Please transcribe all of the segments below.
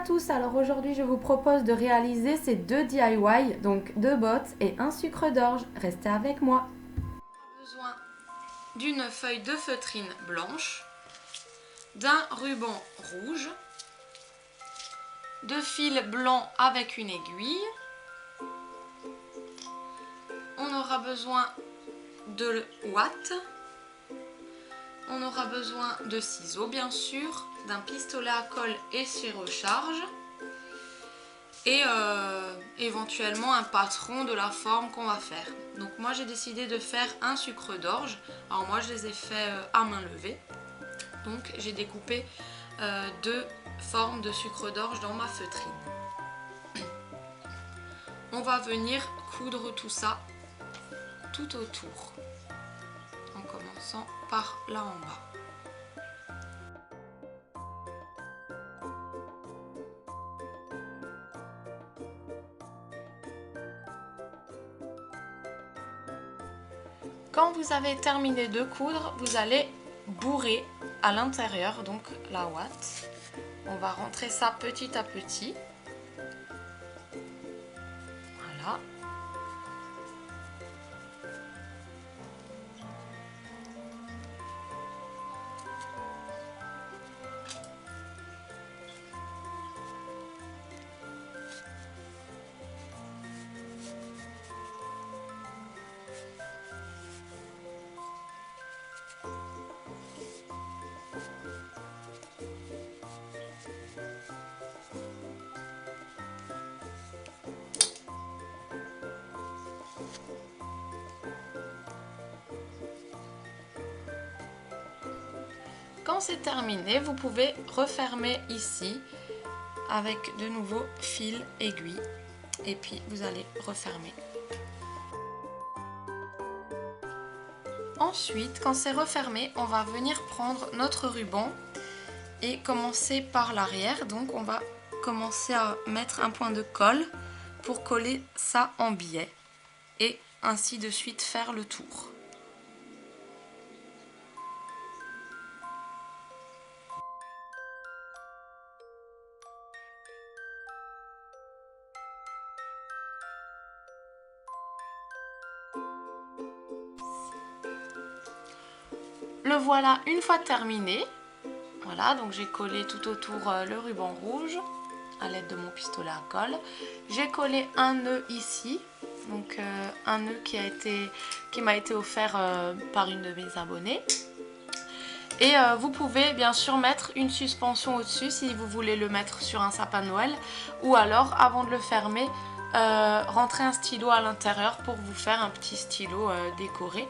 tous, alors aujourd'hui je vous propose de réaliser ces deux DIY, donc deux bottes et un sucre d'orge. Restez avec moi. On a besoin d'une feuille de feutrine blanche, d'un ruban rouge, de fil blanc avec une aiguille. On aura besoin de ouate. On aura besoin de ciseaux bien sûr, d'un pistolet à colle et sur recharge et éventuellement un patron de la forme qu'on va faire. Donc moi j'ai décidé de faire un sucre d'orge. Alors moi je les ai fait à main levée. Donc j'ai découpé deux formes de sucre d'orge dans ma feutrine. On va venir coudre tout ça tout autour en commençant par là en bas. Quand vous avez terminé de coudre, vous allez bourrer à l'intérieur, donc la ouate. On va rentrer ça petit à petit. Voilà. Quand c'est terminé, vous pouvez refermer ici avec de nouveaux fils aiguilles et puis vous allez refermer. Ensuite, quand c'est refermé, on va venir prendre notre ruban et commencer par l'arrière. Donc on va commencer à mettre un point de colle pour coller ça en biais et ainsi de suite faire le tour. Le voilà une fois terminé. Voilà, donc j'ai collé tout autour le ruban rouge à l'aide de mon pistolet à colle. J'ai collé un nœud ici, donc un nœud qui m'a été offert par une de mes abonnées. Et vous pouvez bien sûr mettre une suspension au-dessus si vous voulez le mettre sur un sapin de Noël. Ou alors, avant de le fermer, rentrer un stylo à l'intérieur pour vous faire un petit stylo décoré.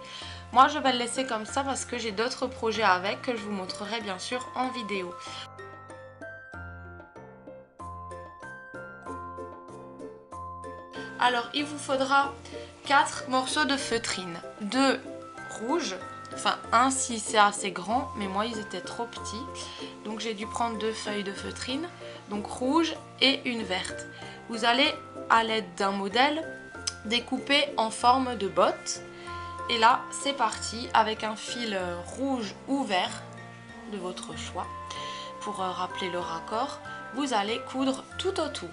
Moi, je vais le laisser comme ça parce que j'ai d'autres projets avec que je vous montrerai bien sûr en vidéo. Alors, il vous faudra 4 morceaux de feutrine, 2 rouges, enfin un si c'est assez grand, mais moi ils étaient trop petits, donc j'ai dû prendre 2 feuilles de feutrine, donc rouge et une verte. Vous allez, à l'aide d'un modèle, découper en forme de botte, et là c'est parti avec un fil rouge ou vert de votre choix. Pour rappeler le raccord, vous allez coudre tout autour.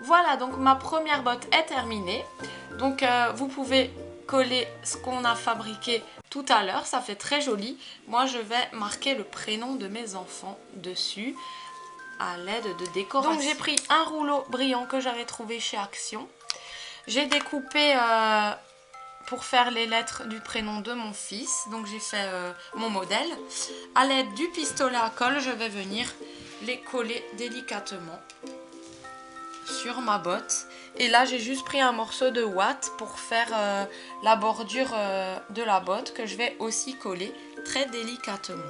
Voilà, donc ma première botte est terminée. Donc vous pouvez coller ce qu'on a fabriqué tout à l'heure, ça fait très joli. Moi je vais marquer le prénom de mes enfants dessus à l'aide de décoration. Donc j'ai pris un rouleau brillant que j'avais trouvé chez Action. J'ai découpé pour faire les lettres du prénom de mon fils. Donc j'ai fait mon modèle. À l'aide du pistolet à colle, je vais venir les coller délicatement sur ma botte. Et là j'ai juste pris un morceau de ouate pour faire la bordure de la botte que je vais aussi coller très délicatement.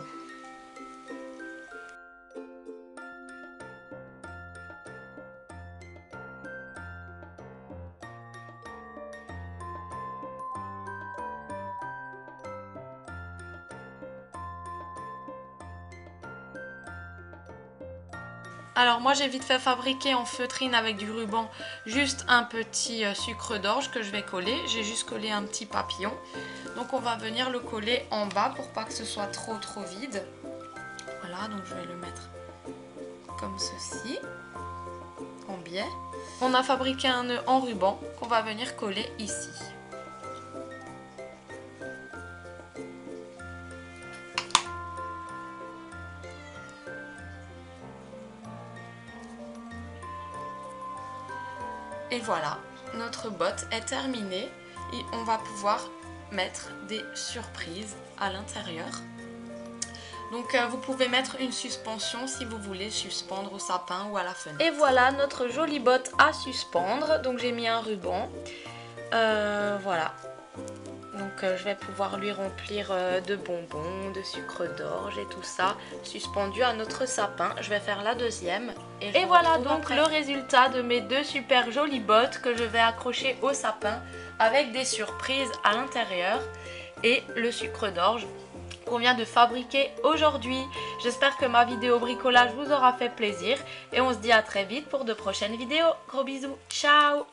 Alors moi j'ai vite fait fabriquer en feutrine avec du ruban juste un petit sucre d'orge que je vais coller. J'ai juste collé un petit papillon. Donc on va venir le coller en bas pour pas que ce soit trop vide. Voilà, donc je vais le mettre comme ceci, en biais. On a fabriqué un nœud en ruban qu'on va venir coller ici. Et voilà, notre botte est terminée et on va pouvoir mettre des surprises à l'intérieur. Donc vous pouvez mettre une suspension si vous voulez suspendre au sapin ou à la fenêtre. Et voilà notre jolie botte à suspendre. Donc j'ai mis un ruban. Voilà. Donc je vais pouvoir lui remplir de bonbons, de sucre d'orge et tout ça suspendu à notre sapin. Je vais faire la deuxième. Et voilà donc le résultat de mes deux super jolies bottes que je vais accrocher au sapin avec des surprises à l'intérieur et le sucre d'orge qu'on vient de fabriquer aujourd'hui. J'espère que ma vidéo bricolage vous aura fait plaisir et on se dit à très vite pour de prochaines vidéos. Gros bisous, ciao!